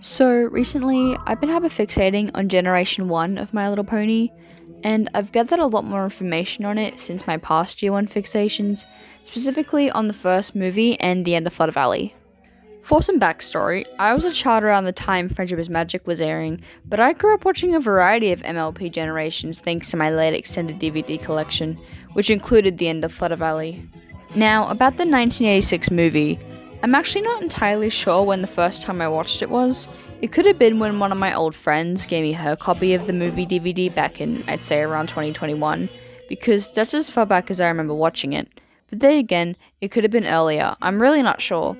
So recently, I've been hyperfixating on Generation 1 of My Little Pony, and I've gathered a lot more information on it since my past Year 1 fixations, specifically on the first movie and the end of Flutter Valley. For some backstory, I was a child around the time Friendship is Magic was airing, but I grew up watching a variety of MLP generations thanks to my late extended DVD collection, which included the end of Flutter Valley. Now, about the 1986 movie, I'm actually not entirely sure when the first time I watched it was. It could have been when one of my old friends gave me her copy of the movie DVD back in, I'd say, around 2021, because that's as far back as I remember watching it. But then again, it could have been earlier, I'm really not sure.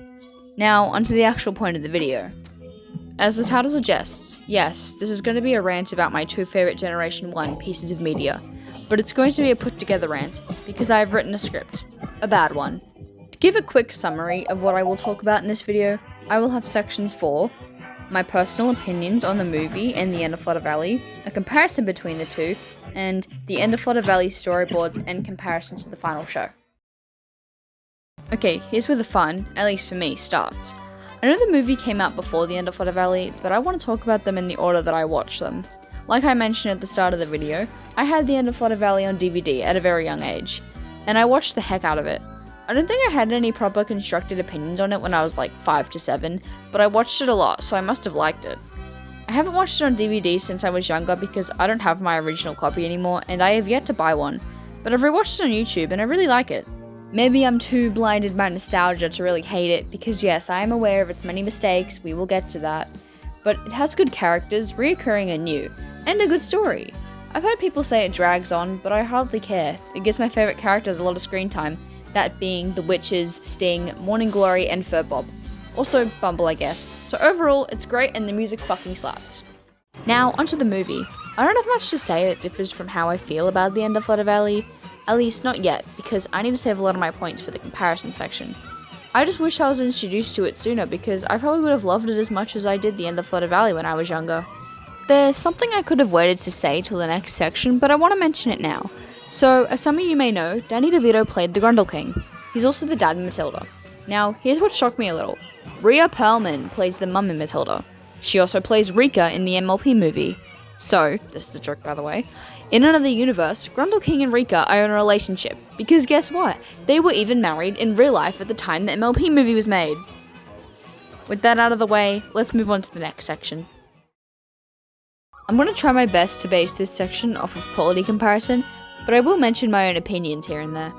Now, onto the actual point of the video. As the title suggests, yes, this is going to be a rant about my two favorite Generation 1 pieces of media, but it's going to be a put-together rant, because I have written a script. A bad one. To give a quick summary of what I will talk about in this video, I will have sections for my personal opinions on the movie and the end of Flutter Valley, a comparison between the two, and the end of Flutter Valley storyboards and comparisons to the final show. Okay, here's where the fun, at least for me, starts. I know the movie came out before the end of Flutter Valley, but I want to talk about them in the order that I watched them. Like I mentioned at the start of the video, I had the end of Flutter Valley on DVD at a very young age, and I watched the heck out of it. I don't think I had any proper constructed opinions on it when I was like 5 to 7, but I watched it a lot, so I must have liked it. I haven't watched it on DVD since I was younger because I don't have my original copy anymore, and I have yet to buy one, but I've rewatched it on YouTube and I really like it. Maybe I'm too blinded by nostalgia to really hate it, because yes, I am aware of its many mistakes, we will get to that, but it has good characters, reoccurring and new, and a good story. I've heard people say it drags on, but I hardly care. It gives my favourite characters a lot of screen time, that being the Witches, Sting, Morning Glory, and Furbob. Also, Bumble, I guess. So overall, it's great and the music fucking slaps. Now, onto the movie. I don't have much to say that differs from how I feel about the end of Flutter Valley. At least not yet, because I need to save a lot of my points for the comparison section. I just wish I was introduced to it sooner, because I probably would have loved it as much as I did the end of Flutter Valley when I was younger. There's something I could have waited to say till the next section, but I want to mention it now. So, as some of you may know, Danny DeVito played the Grundle King. He's also the dad in Matilda. Now, here's what shocked me a little. Rhea Perlman plays the mum in Matilda. She also plays Rika in the MLP movie. So, this is a joke by the way, in another universe, Grundle King and Rika are in a relationship, because guess what? They were even married in real life at the time the MLP movie was made. With that out of the way, let's move on to the next section. I'm going to try my best to base this section off of quality comparison, but I will mention my own opinions here and there.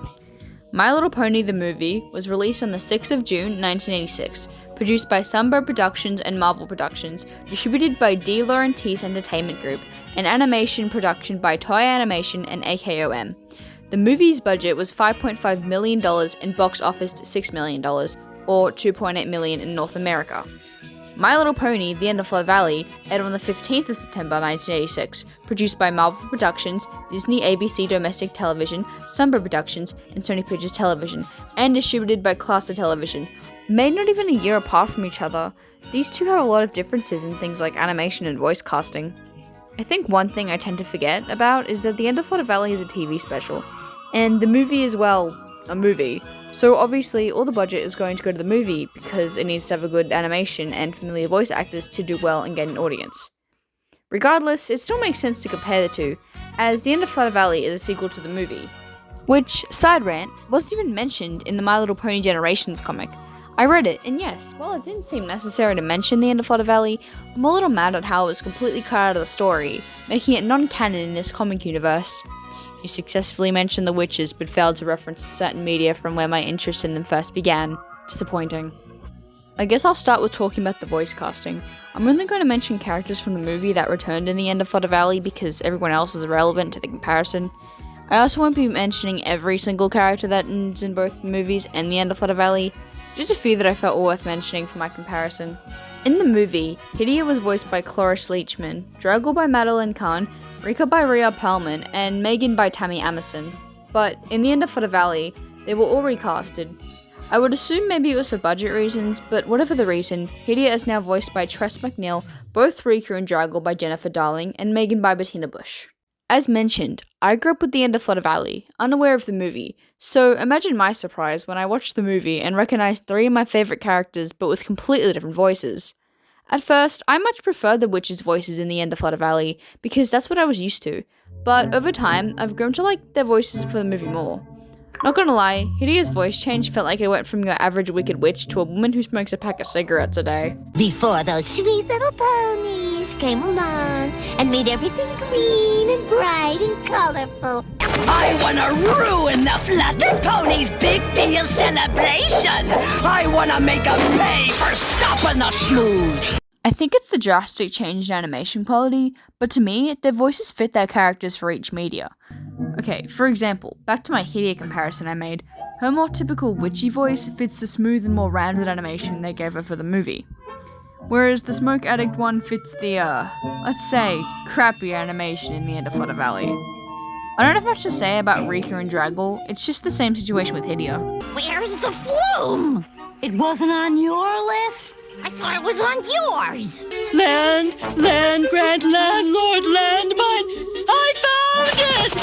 My Little Pony the movie was released on the 6th of June 1986, produced by Sunbird Productions and Marvel Productions, distributed by De Laurentiis Entertainment Group, and animation production by Toei Animation and AKOM. The movie's budget was $5.5 million and box officed $6 million, or $2.8 million in North America. My Little Pony, The End of Flutter Valley, aired on the 15th of September 1986, produced by Marvel Productions, Disney ABC Domestic Television, Sunbird Productions, and Sony Pictures Television, and distributed by Cluster Television. Made not even a year apart from each other, these two have a lot of differences in things like animation and voice casting. I think one thing I tend to forget about is that The End of Flutter Valley is a TV special, and the movie is, well, a movie. So obviously all the budget is going to go to the movie because it needs to have a good animation and familiar voice actors to do well and get an audience. Regardless, it still makes sense to compare the two, as The End of Flutter Valley is a sequel to the movie, which, side rant, wasn't even mentioned in the My Little Pony Generations comic. I read it, and yes, while it didn't seem necessary to mention The End of Flutter Valley, I'm a little mad at how it was completely cut out of the story, making it non-canon in this comic universe. You successfully mentioned the Witches, but failed to reference certain media from where my interest in them first began. Disappointing. I guess I'll start with talking about the voice casting. I'm only going to mention characters from the movie that returned in The End of Flutter Valley because everyone else is irrelevant to the comparison. I also won't be mentioning every single character that is in both the movies and The End of Flutter Valley, just a few that I felt were worth mentioning for my comparison. In the movie, Hydia was voiced by Cloris Leachman, Drago by Madeline Kahn, Rika by Rhea Perlman, and Megan by Tammy Amerson. But in The End of Flutter Valley, they were all recasted. I would assume maybe it was for budget reasons, but whatever the reason, Hydia is now voiced by Tress MacNeille, both Rika and Drago by Jennifer Darling, and Megan by Bettina Bush. As mentioned, I grew up with The End of Flutter Valley, unaware of the movie, so imagine my surprise when I watched the movie and recognized three of my favorite characters but with completely different voices. At first, I much preferred the witches' voices in The End of Flutter Valley because that's what I was used to, but over time, I've grown to like their voices for the movie more. Not gonna lie, Hidea's voice change felt like it went from your average wicked witch to a woman who smokes a pack of cigarettes a day. Before those sweet little ponies came along and made everything green and bright and colorful. I wanna ruin the Flutter Ponies' big deal celebration! I wanna make them pay for stopping the schmooze! I think it's the drastic change in animation quality, but to me, their voices fit their characters for each media. Okay, for example, back to my Hidea comparison I made, her more typical witchy voice fits the smooth and more rounded animation they gave her for the movie. Whereas the Smoke Addict one fits the, let's say, crappy animation in The End of Flutter Valley. I don't have much to say about Rika and Draggle, it's just the same situation with Hidea. Where's the flume? It wasn't on your list? I thought it was on yours. Land, grant landlord, landmine, I found it!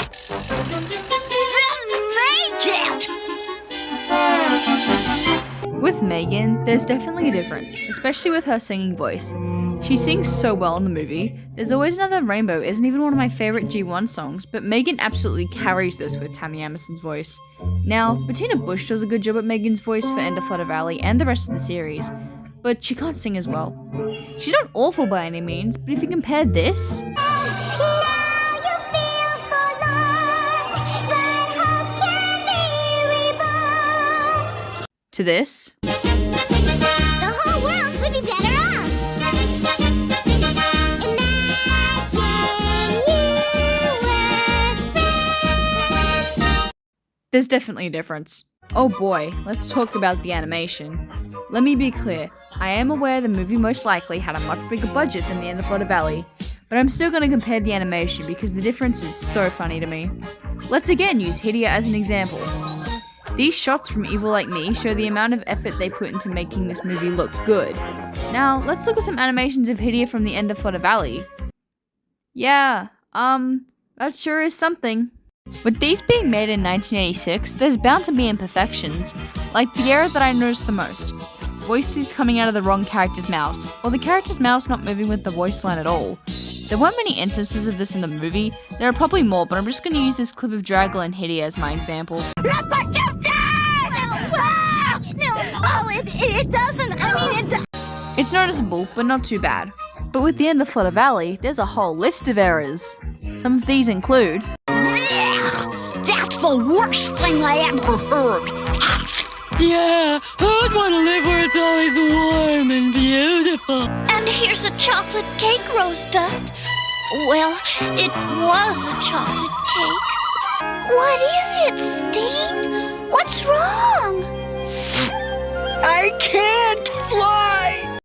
Make it! With Megan, there's definitely a difference, especially with her singing voice. She sings so well in the movie. There's Always Another Rainbow isn't even one of my favorite G1 songs, but Megan absolutely carries this with Tammy Emerson's voice. Now, Bettina Bush does a good job at Megan's voice for End of Flutter Valley and the rest of the series, but she can't sing as well. She's not awful by any means, but if you compare this to this, The whole world would be better off. Imagine you were friends. there's definitely a difference. Oh boy, let's talk about the animation. Let me be clear, I am aware the movie most likely had a much bigger budget than The End of Flutter Valley, but I'm still going to compare the animation because the difference is so funny to me. Let's again use Hidea as an example. These shots from Evil Like Me show the amount of effort they put into making this movie look good. Now, let's look at some animations of Hidea from The End of Flutter Valley. Yeah, that sure is something. With these being made in 1986, there's bound to be imperfections, like the error that I noticed the most. Voices coming out of the wrong character's mouths, or the character's mouth not moving with the voice line at all. There weren't many instances of this in the movie, there are probably more, but I'm just going to use this clip of Draggle and Hidea as my example. Look what you've done! No, it doesn't. I mean, it does. It's noticeable, but not too bad. But with The End of Flutter Valley, there's a whole list of errors. Some of these include That's the worst thing I ever heard. Yeah, I'd wanna live where it's always warm and beautiful. And here's a chocolate cake, Rose Dust. Well, it was a chocolate cake. What is it, Sting? What's wrong? I can't fly!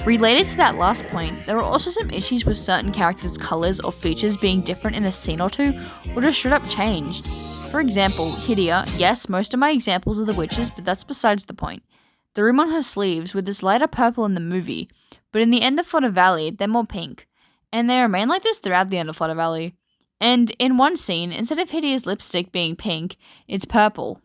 Related to that last point, there are also some issues with certain characters' colours or features being different in a scene or two, or just straight up changed. For example, Hidea, yes, most of my examples are the witches, but that's besides the point. The rim on her sleeves with this lighter purple in the movie, but in The End of Flutter Valley, they're more pink. And they remain like this throughout The End of Flutter Valley. And in one scene, instead of Hidea's lipstick being pink, it's purple.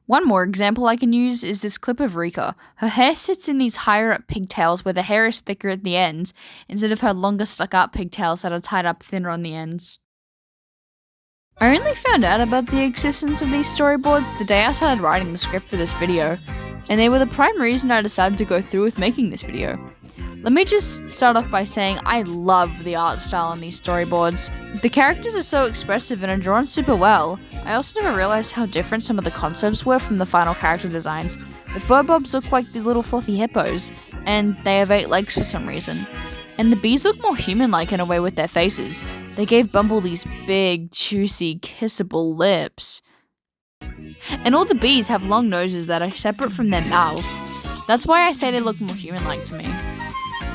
One more example I can use is this clip of Rika. Her hair sits in these higher up pigtails where the hair is thicker at the ends, instead of her longer stuck up pigtails that are tied up thinner on the ends. I only found out about the existence of these storyboards the day I started writing the script for this video, and they were the prime reason I decided to go through with making this video. Let me just start off by saying I love the art style on these storyboards. The characters are so expressive and are drawn super well. I also never realized how different some of the concepts were from the final character designs. The Furbobs look like these little fluffy hippos, and they have 8 legs for some reason. And the bees look more human-like in a way with their faces. They gave Bumble these big, juicy, kissable lips. And all the bees have long noses that are separate from their mouths. That's why I say they look more human-like to me.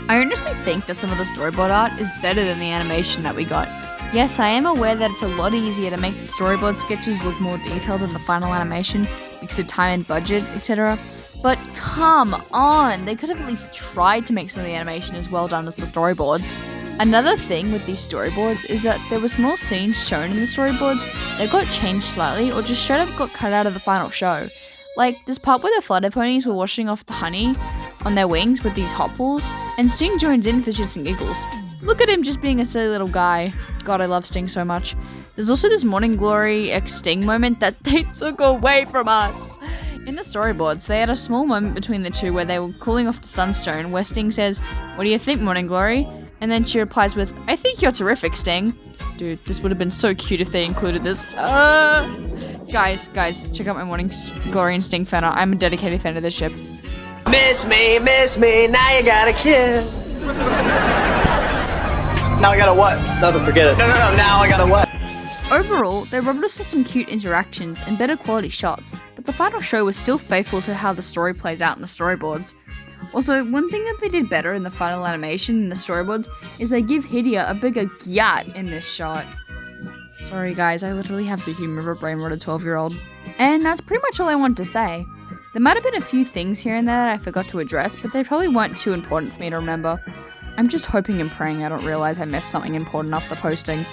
I honestly think that some of the storyboard art is better than the animation that we got. Yes, I am aware that it's a lot easier to make the storyboard sketches look more detailed than the final animation because of time and budget, etc. But come on, they could have at least tried to make some of the animation as well done as the storyboards. Another thing with these storyboards is that there were small scenes shown in the storyboards that got changed slightly or just straight up got cut out of the final show. Like this part where the flutter ponies were washing off the honey. on their wings with these hop balls, and Sting joins in for shits and giggles. Look at him just being a silly little guy. God, I love Sting so much. There's also this Morning Glory X Sting moment that they took away from us. In the storyboards, they had a small moment between the two where they were cooling off the Sunstone, where Sting says, "What do you think, Morning Glory?" And then she replies with, "I think you're terrific, Sting." Dude, this would have been so cute if they included this. Guys, check out my Morning Glory and Sting fan art. I'm a dedicated fan of this ship. Miss me, now you got a kid. Now I got a what? Nothing, forget it. No, now I got a what? Overall, they robbed us of some cute interactions and better quality shots, but the final show was still faithful to how the story plays out in the storyboards. Also, one thing that they did better in the final animation in the storyboards is they give Hydia a bigger gyat in this shot. Sorry guys, I literally have the humor of a brain-rotted 12-year-old. And that's pretty much all I wanted to say. There might have been a few things here and there that I forgot to address, but they probably weren't too important for me to remember. I'm just hoping and praying I don't realize I missed something important after posting.